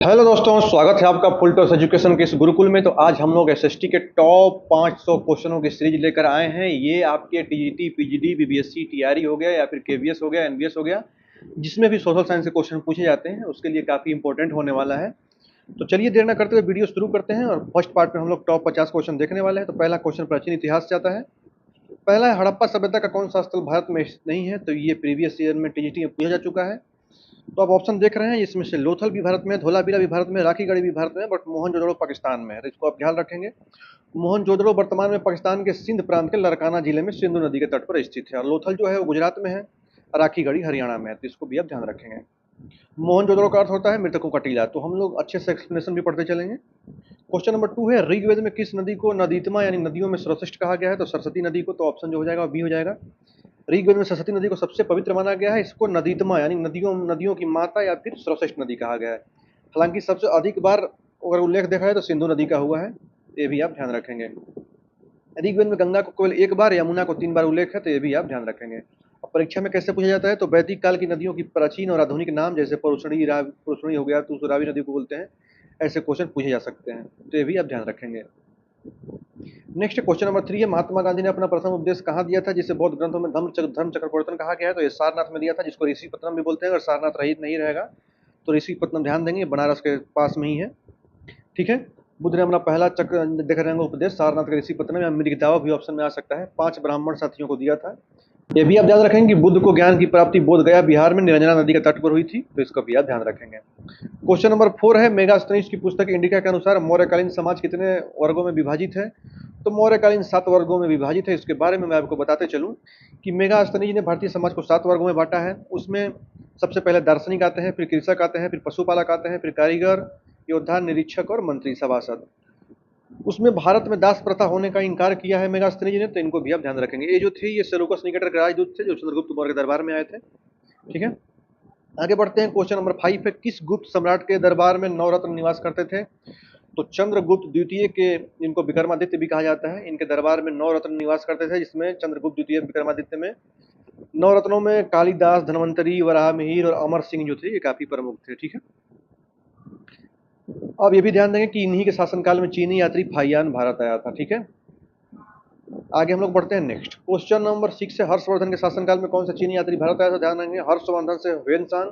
Hello दोस्तों, स्वागत है आपका फुल टॉस एजुकेशन के इस गुरुकुल में। तो आज हम लोग एसएसटी के टॉप 500 क्वेश्चनों की सीरीज लेकर आए हैं। ये आपके टीजीटी, पीजीडी, बीबीएससी, टीआरई हो गया या फिर केवीएस हो गया, एनवीएस हो गया, जिसमें भी सोशल साइंस के क्वेश्चन पूछे जाते हैं उसके लिए काफ़ी इंपॉर्टेंट होने वाला है। तो चलिए देर न करते हुए वीडियो शुरू करते हैं। और फर्स्ट पार्ट में हम लोग टॉप 50 क्वेश्चन देखने वाले हैं। तो पहला क्वेश्चन प्राचीन इतिहास से आता है। पहला है, हड़प्पा सभ्यता का कौन सा स्थल भारत में नहीं है? तो ये प्रीवियस ईयर में टीजीटी में पूछा जा चुका है। तो आप ऑप्शन देख रहे हैं, इसमें से लोथल भी भारत में है, धोलावीरा भी भारत में है, राखीगढ़ी भी भारत में है, बट मोहनजोदड़ो पाकिस्तान में है। तो इसको आप ध्यान रखेंगे। मोहनजोदड़ो वर्तमान में पाकिस्तान के सिंध प्रांत के लरकाना जिले में सिंधु नदी के तट पर स्थित है। और लोथल जो है वो गुजरात में है, राखीगढ़ी हरियाणा में है। तो इसको भी आप ध्यान रखेंगे। मोहनजोदड़ो का अर्थ होता है मृतकों का टीला। तो हम लोग अच्छे से एक्सप्लेनेशन भी पढ़ते चलेंगे। क्वेश्चन नंबर 2 है, ऋग्वेद में किस नदी को नदीतमा यानी नदियों में सर्वश्रेष्ठ कहा गया है? तो सरस्वती नदी को। तो ऑप्शन जो हो जाएगा बी हो जाएगा। ऋग्वेद में सरस्वती नदी को सबसे पवित्र माना गया है। इसको नदीतमा यानी नदियों की माता या फिर सर्वश्रेष्ठ नदी कहा गया है। हालांकि सबसे अधिक बार अगर उल्लेख देखा है तो सिंधु नदी का हुआ है। ये भी आप ध्यान रखेंगे। ऋग्वेद में गंगा को केवल एक बार, यमुना को 3 बार उल्लेख है। तो ये भी आप ध्यान रखेंगे। और परीक्षा में कैसे पूछा जाता है? तो वैदिक काल की नदियों की प्राचीन और आधुनिक नाम, जैसे परुष्णी हो गया, तो रावी नदी को बोलते हैं। ऐसे क्वेश्चन पूछे जा सकते हैं। तो ये भी आप ध्यान रखेंगे। नेक्स्ट क्वेश्चन नंबर 3 है, महात्मा गांधी ने अपना प्रथम उपदेश कहाँ दिया था, जिसे बौद्ध ग्रंथों में धर्म चक्र प्रवर्तन कहा गया है? तो ये सारनाथ में दिया था, जिसको ऋषिपत्तनम भी बोलते हैं। अगर सारनाथ रहित नहीं रहेगा तो ऋषिपत्तनम ध्यान देंगे, बनारस के पास में ही है। ठीक है। बुद्ध ने अपना पहला चक्र देख रहे होंगे उपदेश सारनाथ के ऋषिपत्तनम या मृगदावा भी ऑप्शन में आ सकता है। 5 ब्राह्मण साथियों को दिया था। ये भी आप ध्यान रखेंगे कि बुद्ध को ज्ञान की प्राप्ति बोध गया बिहार में निरंजना नदी के तट पर हुई थी। तो इसका भी आप ध्यान रखेंगे। क्वेश्चन नंबर 4 है, मेगास्थनीज की पुस्तक इंडिका के अनुसार मौर्यकालीन समाज कितने वर्गों में विभाजित है? तो मौर्यकालीन 7 वर्गों में विभाजित है। इसके बारे में मैं आपको बताते चलूं कि मेगास्थनीज ने भारतीय समाज को 7 वर्गों में बांटा है। उसमें सबसे पहले दार्शनिक आते हैं, फिर कृषक आते हैं, फिर पशुपालक आते हैं, फिर कारीगर, योद्धा, निरीक्षक और मंत्री सभासद। उसमें भारत में दास प्रथा होने का इनकार किया है मेगास्थनीज ने। तो इनको भी आप ध्यान रखेंगे। ये जो थे ये सेलूकस निकेटर के राजदूत थे जो चंद्रगुप्त मौर्य के दरबार में आए थे। ठीक है। आगे बढ़ते हैं। क्वेश्चन नंबर 5 है, किस गुप्त सम्राट के दरबार में 9 रत्न निवास करते थे? तो चंद्रगुप्त द्वितीय के, इनको विक्रमादित्य भी कहा जाता है, इनके दरबार में 9 रत्न निवास करते थे, जिसमें चंद्रगुप्त द्वितीय विक्रमादित्य में 9 रत्नों में कालिदास, धनवंतरी, वराहमिहिर और अमर सिंह जो थे ये काफी प्रमुख थे। ठीक है। अब ये भी ध्यान देंगे कि इन्हीं के शासनकाल में चीनी यात्री फाहियान भारत आया था। ठीक है। आगे हम लोग बढ़ते हैं। नेक्स्ट क्वेश्चन नंबर 6 है, हर्षवर्धन के शासनकाल में कौन सा चीनी यात्री भारत आया था? ध्यान देंगे, हर्षवर्धन से वेनसांग।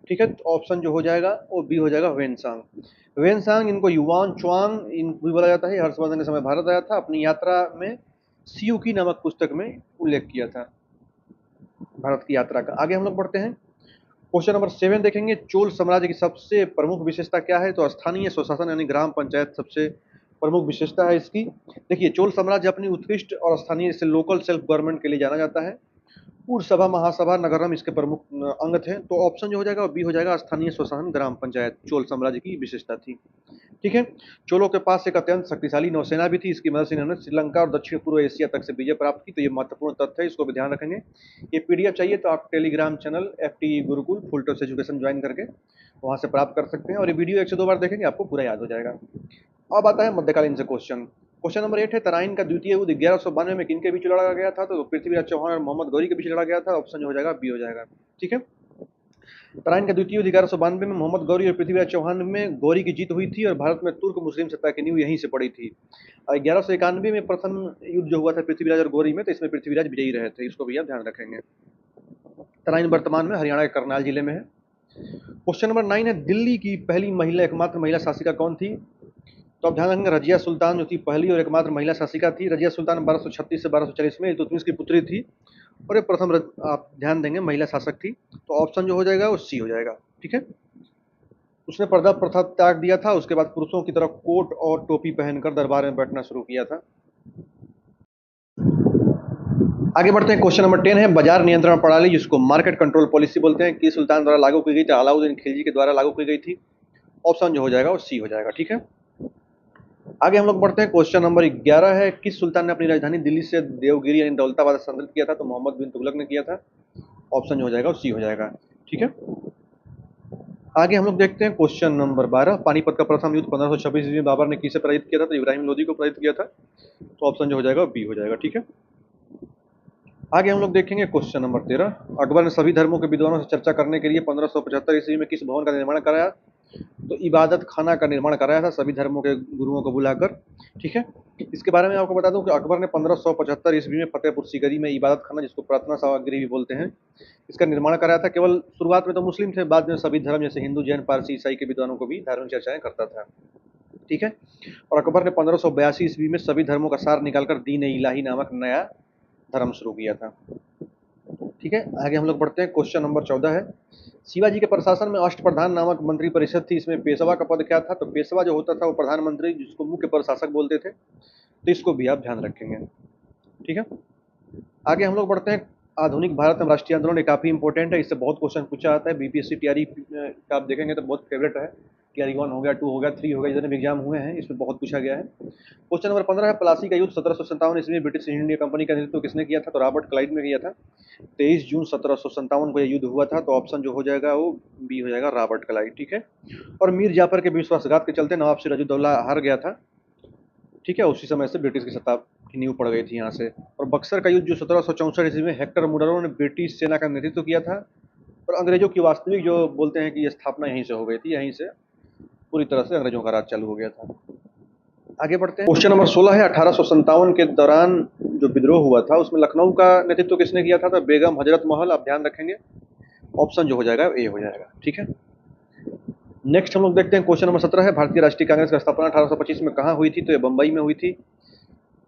ठीक है। तो ऑप्शन जो हो जाएगा वो बी हो जाएगा, वेनसांग। वेनसांग, इनको युवान चुआंग इन भी बोला जाता है, हर्षवर्धन के समय भारत आया था। अपनी यात्रा में सियुकी नामक पुस्तक में उल्लेख किया था भारत की यात्रा का। आगे हम लोग बढ़ते हैं। क्वेश्चन नंबर 7 देखेंगे, चोल साम्राज्य की सबसे प्रमुख विशेषता क्या है? तो स्थानीय स्वशासन यानी ग्राम पंचायत सबसे प्रमुख विशेषता है इसकी। देखिए, चोल साम्राज्य अपनी उत्कृष्ट और स्थानीय से लोकल सेल्फ गवर्नमेंट के लिए जाना जाता है। पुरसभा, महासभा, नगरम इसके प्रमुख अंग थे। तो ऑप्शन जो हो जाएगा बी हो जाएगा, स्थानीय स्वशासन ग्राम पंचायत चोल साम्राज्य की विशेषता थी। ठीक है। चोलों के पास एक अत्यंत शक्तिशाली नौसेना भी थी। इसकी मदद से इन्होंने श्रीलंका और दक्षिण पूर्व एशिया तक से विजय प्राप्त की। तो ये महत्वपूर्ण तथ्य है, इसको भी ध्यान रखेंगे। ये पीडीएफ चाहिए तो आप Telegram channel FT Gurukul full toss education join करके वहां से प्राप्त कर सकते हैं। और ये वीडियो 1 से 2 बार देखेंगे आपको पूरा याद हो जाएगा। अब आता है मध्यकालीन से क्वेश्चन। क्वेश्चन नंबर 8 है, तराइन का द्वितीय युद्ध 1192 में किनके बीच लड़ा गया था? तो पृथ्वीराज चौहान और मोहम्मद गौरी के बीच लड़ा गया था। ऑप्शन जो हो जाएगा बी हो जाएगा। ठीक है। तराइन का द्वितीय युद्ध 1192 में मोहम्मद गौरी और पृथ्वीराज चौहान में गौरी की जीत हुई थी और भारत में तुर्क मुस्लिम सत्ता की नींव यहीं से पड़ी थी। 1191 में प्रथम युद्ध जो हुआ था पृथ्वीराज और गौरी में, तो इसमें पृथ्वीराज विजयी रहे थे। इसको भी आप ध्यान रखेंगे। तराइन वर्तमान में हरियाणा के करनाल जिले में है। क्वेश्चन नंबर 9 है, दिल्ली की पहली महिला एकमात्र महिला शासिका कौन थी? तो आप ध्यान रखेंगे, रजिया सुल्तान जो थी पहली और एकमात्र महिला शासिका थी। रजिया सुल्तान 1236 से 1240 में इल्तुतमिश की पुत्री थी और ये प्रथम आप ध्यान देंगे महिला शासक थी। तो ऑप्शन जो हो जाएगा वो सी हो जाएगा। ठीक है। उसने पर्दा प्रथा त्याग दिया था। उसके बाद पुरुषों की तरह कोट और टोपी पहनकर दरबार में बैठना शुरू किया था। आगे बढ़ते हैं। क्वेश्चन नंबर 10 है, बाजार नियंत्रण प्रणाली जिसको मार्केट कंट्रोल पॉलिसी बोलते हैं, किस सुल्तान द्वारा लागू की गई थी? अलाउद्दीन खिलजी के द्वारा लागू की गई थी। ऑप्शन जो हो जाएगा वो सी हो जाएगा। ठीक है। आगे हम लोग बढ़ते हैं। क्वेश्चन नंबर 11 है, किस सुल्तान ने अपनी राजधानी दिल्ली से देवगिरी यानी दौलताबाद स्थानांतरित किया था? तो मोहम्मद बिन तुगलक ने किया था। ऑप्शन जो हो जाएगा वो सी हो जाएगा। ठीक है। आगे हम लोग देखते हैं। क्वेश्चन नंबर 12, पानीपत का प्रथम युद्ध 1526 ईस्वी में बाबर ने किसे पराजित किया था? तो इब्राहिम लोदी को पराजित किया था। तो ऑप्शन जो हो जाएगा बी हो जाएगा। ठीक है। आगे हम लोग देखेंगे। क्वेश्चन नंबर 13, अकबर ने सभी धर्मों के विद्वानों से चर्चा करने के लिए 1575 ईस्वी में किस भवन का निर्माण कराया? तो इबादत खाना का निर्माण कराया था सभी धर्मों के गुरुओं को बुलाकर। ठीक है, इसके बारे में आपको बता दूं कि अकबर ने 1575 ईस्वी में फतेहपुर सीकरी में इबादत खाना, जिसको प्रार्थना सभागृह भी बोलते हैं, इसका निर्माण कराया था। केवल शुरुआत में तो मुस्लिम थे, बाद में सभी धर्म जैसे हिंदू, जैन, पारसी, ईसाई के विद्वानों को भी धार्मिक चर्चाएं करता था। ठीक है, और अकबर ने 1582 ईस्वी में सभी धर्मों का सार निकालकर दीन ए इलाही नामक नया धर्म शुरू किया था। ठीक है, आगे हम लोग बढ़ते हैं। क्वेश्चन नंबर 14 है, शिवाजी के प्रशासन में अष्टप्रधान नामक मंत्री परिषद थी, इसमें पेशवा का पद क्या था? तो पेशवा जो होता था वो प्रधानमंत्री, जिसको मुख्य प्रशासक बोलते थे, तो इसको भी आप ध्यान रखेंगे। ठीक है, आगे हम लोग बढ़ते हैं। आधुनिक भारत में राष्ट्रीय आंदोलन काफी इंपॉर्टेंट है, इससे बहुत क्वेश्चन पूछा जाता है। बीपीएससी टीआरई का आप देखेंगे तो बहुत फेवरेट है। टीआरई 1 हो गया, 2 हो गया, 3 हो गया, जितने भी एग्जाम हुए हैं इसमें बहुत पूछा गया है। क्वेश्चन नंबर 15 है, प्लासी का युद्ध 1757 ईस्वी में ब्रिटिश ईस्ट इंडिया कंपनी का नेतृत्व किसने किया था? तो रॉबर्ट क्लाइव ने किया था। 23 जून 1757 को यह युद्ध हुआ था। तो ऑप्शन जो हो जाएगा वो बी हो जाएगा, रॉबर्ट क्लाइव। ठीक है, और मीर जाफर के विश्वासघात के चलते नवाब सिराजुद्दौला हार गया था। ठीक है, उसी समय से ब्रिटिश की सत्ता की नींव पड़ गई थी यहाँ से। और बक्सर का युद्ध जो 1764 ईस्वी में हेक्टर मुररो ने ब्रिटिश सेना का नेतृत्व किया था, और अंग्रेजों की वास्तविक जो बोलते हैं कि ये स्थापना यहीं से हो गई थी, यहीं से पूरी तरह से अंग्रेजों का राज चालू हो गया था। आगे बढ़ते हैं। क्वेश्चन नंबर 16 है, 1857 के दौरान जो विद्रोह हुआ था उसमें लखनऊ का नेतृत्व किसने किया था? तो बेगम हजरत महल। आप ध्यान रखेंगे, ऑप्शन जो हो जाएगा ए हो जाएगा। ठीक है, नेक्स्ट हम लोग देखते हैं। क्वेश्चन नंबर 17 है, भारतीय राष्ट्रीय कांग्रेस की स्थापना 1825 में कहाँ हुई थी? तो ये बम्बई में हुई थी,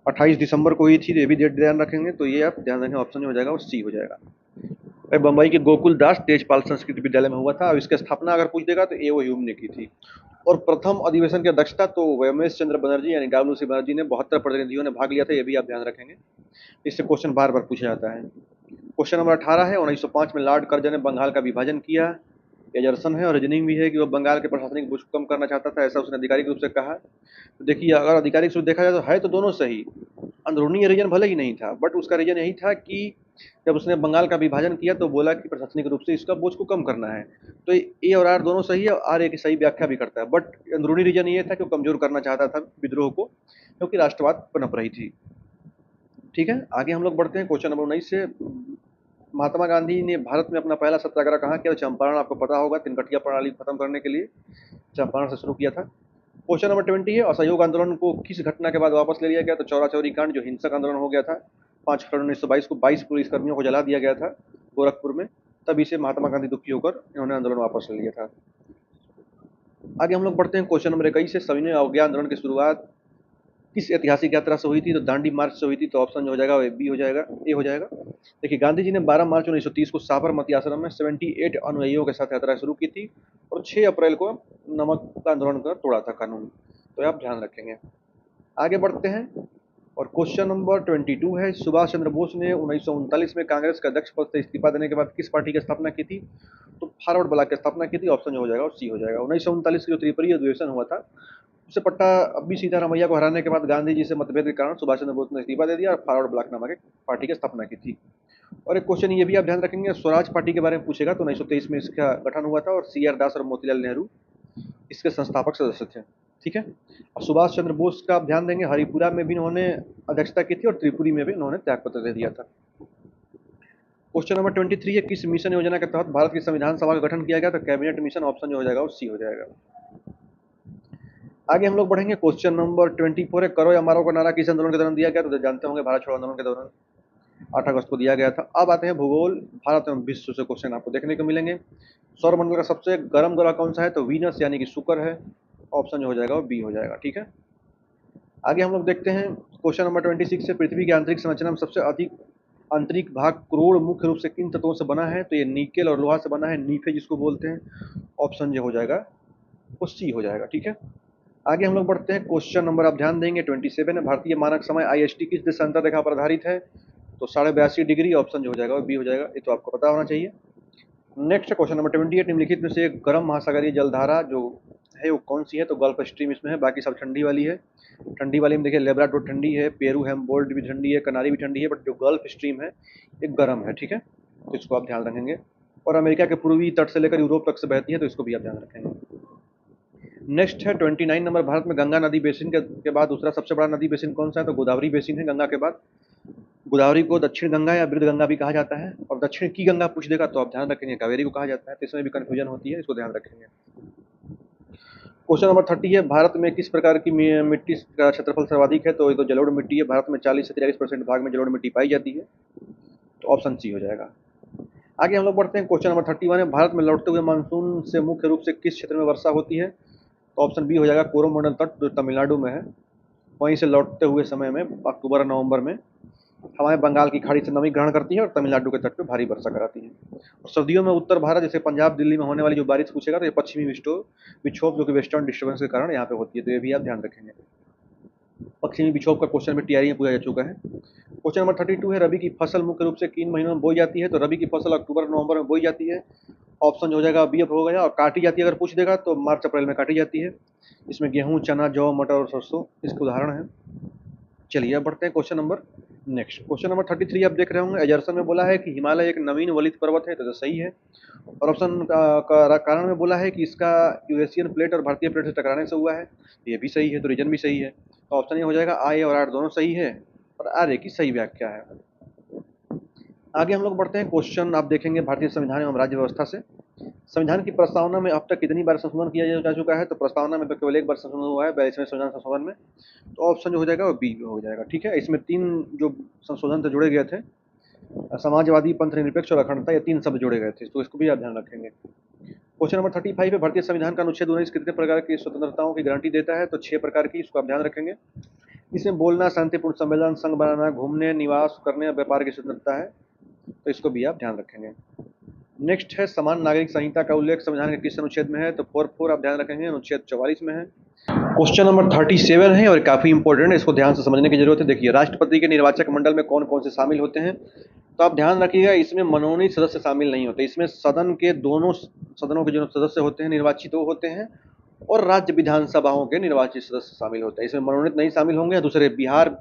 28 दिसंबर को हुई थी। तो ये भी डेट ध्यान रखेंगे, तो ये आप ध्यान रखेंगे, ऑप्शन हो जाएगा और सी हो जाएगा। बम्बई के गोकुल दास तेजपाल संस्कृत विद्यालय में हुआ था। और इसकी स्थापना अगर पूछ देगा तो ए ओ ह्यूम ने की थी। और प्रथम अधिवेशन की अध्यक्षता तो व्योमेश चंद्र बनर्जी यानी डब्ल्यू सी बनर्जी ने, 72 प्रतिनिधियों ने भाग लिया था। ये भी आप ध्यान रखेंगे, इससे क्वेश्चन बार बार पूछा जाता है। क्वेश्चन नंबर 18 है, 1905 में लॉर्ड कर्जन ने बंगाल का विभाजन किया। एजर्सन है और रीजनिंग भी है कि वह बंगाल के प्रशासनिक बोझ को कम करना चाहता था, ऐसा उसने आधिकारिक रूप से कहा। तो देखिए, अगर आधिकारिक रूप से देखा जाए तो है तो दोनों सही। अंदरूनी रीजन भले ही नहीं था, बट उसका रीजन यही था कि जब उसने बंगाल का विभाजन किया तो बोला कि प्रशासनिक रूप से इसका बोझ को कम करना है। तो ए और आर दोनों सही है, और आर ए की सही व्याख्या भी करता है। बट अंदरूनी रीजन ये था कि वो कमजोर करना चाहता था विद्रोह को, क्योंकि राष्ट्रवाद पनप रही थी। ठीक है, आगे हम लोग बढ़ते हैं। क्वेश्चन नंबर 19 से, महात्मा गांधी ने भारत में अपना पहला सत्याग्रह कहाँ किया? चंपारण, आपको पता होगा, तिनकटिया प्रणाली खत्म करने के लिए चंपारण से शुरू किया था। क्वेश्चन नंबर 20 है, असहयोग आंदोलन को किस घटना के बाद वापस ले लिया गया? तो चौरा चौरी कांड, जो हिंसक आंदोलन हो गया था 5 फरवरी 1922 को, 22 पुलिसकर्मियों को जला दिया गया था गोरखपुर में, तभी से महात्मा गांधी दुखी होकर इन्होंने आंदोलन वापस ले लिया था। आगे हम लोग बढ़ते हैं। क्वेश्चन नंबर 21 से, सविनय अवज्ञा आंदोलन की शुरुआत किस ऐतिहासिक यात्रा से हुई थी? तो दांडी मार्च से हुई थी। तो ऑप्शन जो हो जाएगा वो बी हो जाएगा, ए हो जाएगा। देखिए, गांधी जी ने 12 मार्च 1930 को साबरमती आश्रम में 78 अनुयायियों के साथ यात्रा शुरू की थी, और 6 अप्रैल को नमक का आंदोलन कर तोड़ा था कानून। तो आप ध्यान रखेंगे। आगे बढ़ते हैं, और क्वेश्चन नंबर 22 है, सुभाष चंद्र बोस ने 1939 में कांग्रेस के अध्यक्ष पद से इस्तीफा देने के बाद किस पार्टी की स्थापना की थी? तो फॉरवर्ड ब्लॉक की स्थापना की थी। ऑप्शन जो हो जाएगा और सी हो जाएगा। 1939 की जो त्रिपुरी अधिवेशन हुआ था, उससे पट्टा अब्बी सीतारामैया को हराने के बाद गांधी जी से मतभेद के कारण सुभाष चंद्र बोस ने इस्तीफा दे दिया और फॉरवर्ड ब्लॉक नामक एक पार्टी की स्थापना की थी। और एक क्वेश्चन ये भी आप ध्यान रखेंगे, स्वराज पार्टी के बारे में पूछेगा। तो 1923 में इसका गठन हुआ था, और सी आर दास और मोतीलाल नेहरू इसके संस्थापक सदस्य थे। ठीक है, और सुभाष चंद्र बोस का आप ध्यान देंगे, हरिपुरा में भी इन्होंने अध्यक्षता की थी, और त्रिपुरी में भी इन्होंने त्यागपत्र दे दिया था। क्वेश्चन नंबर 23 है, किस मिशन योजना के तहत भारत की संविधान सभा का गठन किया गया? तो कैबिनेट मिशन। ऑप्शन जो हो जाएगा वो सी हो जाएगा। आगे हम लोग बढ़ेंगे। क्वेश्चन नंबर 24 है, करो या मारो का नारा किस आंदोलन के दौरान दिया गया? तो जानते होंगे, भारत छोड़ो आंदोलन के दौरान 8 अगस्त को दिया गया था। अब आते हैं भूगोल, भारत एवं विश्व से क्वेश्चन आपको देखने को मिलेंगे। सौरमंडल का सबसे गर्म ग्रह कौन सा है? तो वीनस यानी कि शुक्र है। ऑप्शन जो हो जाएगा वो बी हो जाएगा। ठीक है, आगे हम लोग देखते हैं। क्वेश्चन नंबर 26 से, पृथ्वी की आंतरिक संरचना में सबसे अधिक आंतरिक भाग करोड़ मुख्य रूप से किन तत्वों से बना है? तो ये निकेल और लोहा से बना है, नीफे जिसको बोलते हैं। ऑप्शन जो हो जाएगा वो सी हो जाएगा। ठीक है, आगे हम लोग बढ़ते हैं। क्वेश्चन नंबर आप ध्यान देंगे 27 है, भारतीय मानक समय IST किस देशांतर रेखा पर आधारित है? तो 82.5 डिग्री। ऑप्शन जो हो जाएगा वो बी हो जाएगा, ये तो आपको पता होना चाहिए। नेक्स्ट क्वेश्चन नंबर 28, निम्नलिखित में से एक गर्म महासागरीय जलधारा जो है वो कौन सी है? तो गल्फ स्ट्रीम इसमें है, बाकी सब ठंडी वाली है। ठंडी वाली में देखिए, लेब्राडोर ठंडी है, पेरू हेम्बोल्ट भी ठंडी है, कनारी भी ठंडी है, बट जो गल्फ स्ट्रीम है एक गर्म है। ठीक है, तो इसको आप ध्यान रखेंगे। और अमेरिका के पूर्वी तट से लेकर यूरोप तक से बहती है, तो इसको भी आप ध्यान रखेंगे। नेक्स्ट है 29 नंबर, भारत में गंगा नदी बेसिन के बाद दूसरा सबसे बड़ा नदी बेसिन कौन सा है? तो गोदावरी बेसिन है गंगा के बाद। गोदावरी को दक्षिण गंगा या वृद्ध गंगा भी कहा जाता है, और दक्षिण की गंगा पूछ देगा तो आप ध्यान रखेंगे कावेरी को कहा जाता है। तो इसमें भी कन्फ्यूजन होती है, इसको ध्यान रखेंगे। क्वेश्चन नंबर 30 है, भारत में किस प्रकार की मिट्टी का क्षेत्रफल सर्वाधिक है? तो ये तो जलोढ़ मिट्टी है। भारत में 40 से 43% भाग में जलोढ़ मिट्टी पाई जाती है, तो ऑप्शन सी हो जाएगा। आगे हम लोग बढ़ते हैं, क्वेश्चन नंबर 31 है, भारत में लौटते हुए मानसून से मुख्य रूप से किस क्षेत्र में वर्षा होती है? तो ऑप्शन बी हो जाएगा, कोरोमंडल तट जो तमिलनाडु में है, वहीं से लौटते हुए समय में अक्टूबर नवंबर में हवाएं बंगाल की खाड़ी से नमी ग्रहण करती है और तमिलनाडु के तट पर भारी वर्षा कराती है। और सर्दियों में उत्तर भारत जैसे पंजाब दिल्ली में होने वाली जो बारिश पूछेगा तो ये पश्चिमी विक्षोभ जो कि वेस्टर्न डिस्टर्बेंस के कारण यहाँ पे होती है, तो ये भी आप ध्यान रखेंगे। पश्चिमी विक्षोभ का क्वेश्चन में तैयारी में पूछा जा चुका है। क्वेश्चन नंबर 32 है, रबी की फसल मुख्य रूप से किन महीनों में बोई जाती है? तो रबी की फसल अक्टूबर नवंबर में बोई जाती है, ऑप्शन हो जाएगा बी हो गया। और काटी जाती है अगर पूछ देगा तो मार्च अप्रैल में काटी जाती है। इसमें गेहूं, चना, जौ, मटर और सरसों इसके उदाहरण हैं। चलिए अब बढ़ते हैं question number next. Question number 33 आप देख रहे होंगे, एजरसन में बोला है कि हिमालय एक नवीन वलित पर्वत है, तो सही है। और ऑप्शन का कारण में बोला है कि इसका यूरेशियन प्लेट और भारतीय प्लेट से टकराने से हुआ है, ये भी सही है, तो रीजन भी सही है। तो ऑप्शन ये हो जाएगा, आई और आर दोनों सही है और आर ए की सही व्याख्या है। आगे हम लोग बढ़ते हैं, क्वेश्चन आप देखेंगे भारतीय संविधान एवं राज्य व्यवस्था से। संविधान की प्रस्तावना में अब तक कितनी बार संशोधन किया जा चुका है? तो प्रस्तावना में तो केवल एक बार संशोधन हुआ है, 42वें संविधान संशोधन में, तो ऑप्शन जो हो जाएगा वो बी हो जाएगा। ठीक है, इसमें 3 जो संशोधन थे जोड़े गए थे, समाजवादी, पंथ निरपेक्ष और अखंडता, ये 3 शब्द जोड़े गए थे, तो इसको भी आप ध्यान रखेंगे। क्वेश्चन नंबर 35 है, भारतीय संविधान का अनुच्छेद 19 कितने प्रकार की स्वतंत्रताओं की गारंटी देता है? तो 6 प्रकार की, इसको आप ध्यान रखेंगे। इसमें बोलना, शांतिपूर्ण सम्मेलन, संघ बनाना, घूमने, निवास करने और व्यापार की स्वतंत्रता है, तो इसको भी आप ध्यान रखेंगे। नेक्स्ट है, समान नागरिक संहिता का उल्लेख संविधान के किस अनुच्छेद में है? तो 4 आप ध्यान रखेंगे, अनुच्छेद 44 में है। क्वेश्चन नंबर 37 है और काफी इंपॉर्टेंट है, इसको ध्यान से समझने की जरूरत है। देखिए, राष्ट्रपति के निर्वाचक मंडल में कौन कौन से शामिल होते हैं? तो आप ध्यान रखिएगा, इसमें मनोनीत सदस्य शामिल नहीं होते। इसमें सदन के दोनों सदनों के जो सदस्य होते हैं निर्वाचित वो होते हैं, और राज्य विधानसभाओं के निर्वाचित सदस्य शामिल होते हैं। इसमें मनोनीत नहीं शामिल होंगे। दूसरे बिहार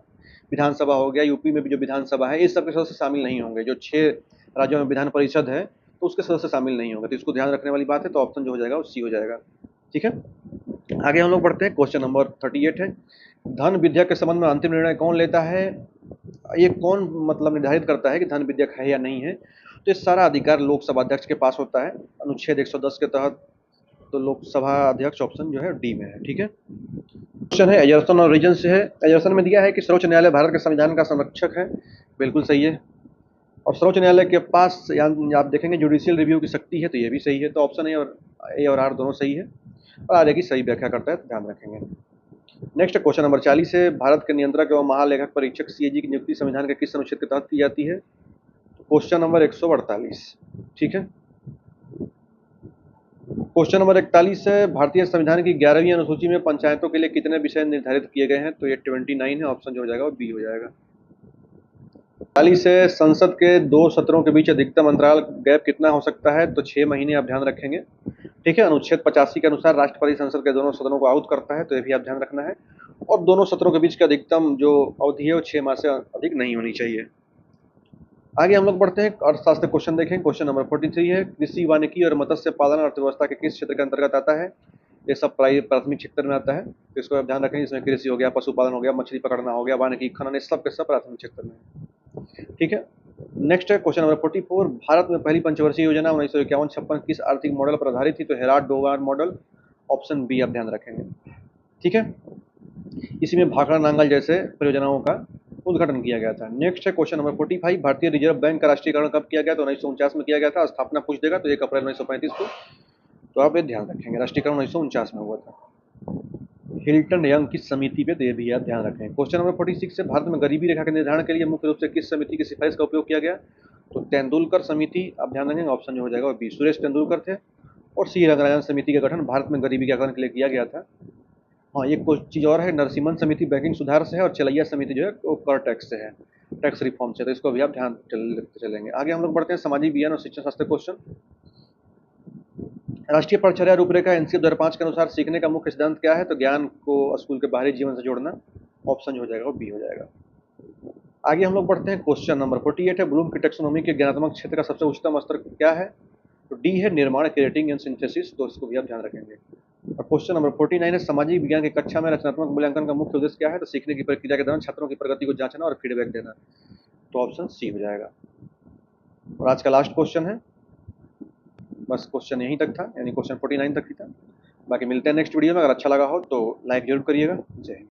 विधानसभा हो गया, यूपी में भी जो विधानसभा है, इस सब के सदस्य शामिल नहीं होंगे। जो 6 राज्यों में विधान परिषद है तो उसके सदस्य शामिल नहीं होंगे, तो इसको ध्यान रखने वाली बात है। तो ऑप्शन जो हो जाएगा वो सी हो जाएगा। ठीक है, आगे हम लोग बढ़ते हैं, क्वेश्चन नंबर 38 है, धन विधेयक के संबंध में अंतिम निर्णय कौन लेता है? ये कौन मतलब निर्धारित करता है कि धन विधेयक है या नहीं है? तो ये सारा अधिकार लोकसभा अध्यक्ष के पास होता है, अनुच्छेद 110 के तहत। तो लोकसभा अध्यक्ष ऑप्शन जो है डी में है। ठीक है, क्वेश्चन है एजरसन और रीजन से है। एजरसन में दिया है कि सर्वोच्च न्यायालय भारत के संविधान का संरक्षक है, बिल्कुल सही है। और सर्वोच्च न्यायालय के पास आप देखेंगे जुडिशियल रिव्यू की शक्ति है, तो ये भी सही है। तो ऑप्शन ए और आर दोनों सही है और आर ए की सही व्याख्या करता है, तो ध्यान रखेंगे। नेक्स्ट क्वेश्चन नंबर 40 है, भारत के नियंत्रक एवं महालेखक परीक्षक सीएजी की नियुक्ति संविधान के किस अनुच्छेद के तहत की जाती है? Question number 148। ठीक है, क्वेश्चन नंबर 41 है, भारतीय संविधान की 11वीं अनुसूची में पंचायतों के लिए कितने विषय निर्धारित किए गए हैं? तो ये 29 है, ऑप्शन जो हो जाएगा वो बी हो जाएगा। 40 है, संसद के 2 सत्रों के बीच अधिकतम अंतराल गैप कितना हो सकता है? तो 6 महीने आप ध्यान रखेंगे। ठीक है, अनुच्छेद 85 के अनुसार राष्ट्रपति संसद के दोनों सदनों को आउट करता है, तो ये भी आप ध्यान रखना है। और दोनों सत्रों के बीच की अधिकतम जो अवधि है वो 6 माह से अधिक नहीं होनी चाहिए। आगे हम लोग बढ़ते हैं, अर्थशास्त्र क्वेश्चन देखें। क्वेश्चन नंबर 43 है, कृषि, वानिकी और मत्स्य पालन अर्थव्यवस्था के किस क्षेत्र के अंतर्गत आता है? ये सब प्राथमिक क्षेत्र में आता है, तो इसको आप ध्यान रखेंगे। इसमें कृषि हो गया, पशुपालन हो गया, मछली पकड़ना हो गया, वानिकी, खनन, ये सब के सब प्राथमिक क्षेत्र में। ठीक है, नेक्स्ट है क्वेश्चन नंबर 44, भारत में पहली पंचवर्षीय योजना 1951-56 किस आर्थिक मॉडल पर आधारित थी? तो हेराल्ड-डोगान मॉडल, ऑप्शन बी आप ध्यान रखेंगे। ठीक है, इसी में भाखड़ा नांगल जैसे परियोजनाओं का उद्घाटन किया गया था। नेक्स्ट है क्वेश्चन नंबर 45, भारतीय रिजर्व बैंक का राष्ट्रीयकरण कब किया गया? तो 1949 में किया गया था। स्थापना पूछ देगा तो 1 अप्रैल 1935 को, तो आप ये ध्यान रखेंगे, राष्ट्रीयकरण 1949 में हुआ था। हिल्टन यंग किस समिति पे? तो ये भी आप ध्यान रखें। क्वेश्चन नंबर 46 है, भारत में गरीबी रेखा के निर्धारण के लिए मुख्य रूप से किस समिति की सिफारिश का उपयोग किया गया? तो तेंदुलकर समिति आप ध्यान रखेंगे, ऑप्शन जो हो जाएगा वो बी, सुरेश तेंदुलकर थे। और सी रंगराजन समिति का गठन भारत में गरीबी के आकलन के लिए किया गया था। हाँ, एक कुछ चीज़ और है, नरसिम्हन समिति बैंकिंग सुधार से है, और चलैया समिति जो है वो कर टैक्स से है, टैक्स रिफॉर्म से, तो इसको भी आप ध्यान चलेंगे। आगे हम लोग बढ़ते हैं, सामाजिक विज्ञान और शिक्षण शास्त्र क्वेश्चन। राष्ट्रीय परीक्षा रूपरेखा एनसीएफ 2005 के अनुसार सीखने का मुख्य सिद्धांत क्या है? तो ज्ञान को स्कूल के बाहरी जीवन से जोड़ना, ऑप्शन जो हो जाएगा वो बी हो जाएगा। आगे हम लोग बढ़ते हैं, क्वेश्चन नंबर 48 है, ब्लूम की टैक्सोनॉमी के ज्ञानात्मक क्षेत्र का सबसे उच्चतम स्तर क्या है? तो डी है, निर्माण, क्रिएटिंग एंड सिंथेसिस, तो इसको भी आप ध्यान रखेंगे। और क्वेश्चन नंबर 49 है, सामाजिक विज्ञान की कक्षा में रचनात्मक मूल्यांकन का मुख्य उद्देश्य क्या है? तो सीखने की प्रक्रिया के दौरान छात्रों की प्रगति को जांचना और फीडबैक देना, तो ऑप्शन सी हो जाएगा। और आज का लास्ट क्वेश्चन है, बस क्वेश्चन यहीं तक था, यानी क्वेश्चन 49 तक ही था। बाकी मिलते हैं नेक्स्ट वीडियो में। अगर अच्छा लगा हो तो लाइक जरूर करिएगा। जय हिंद।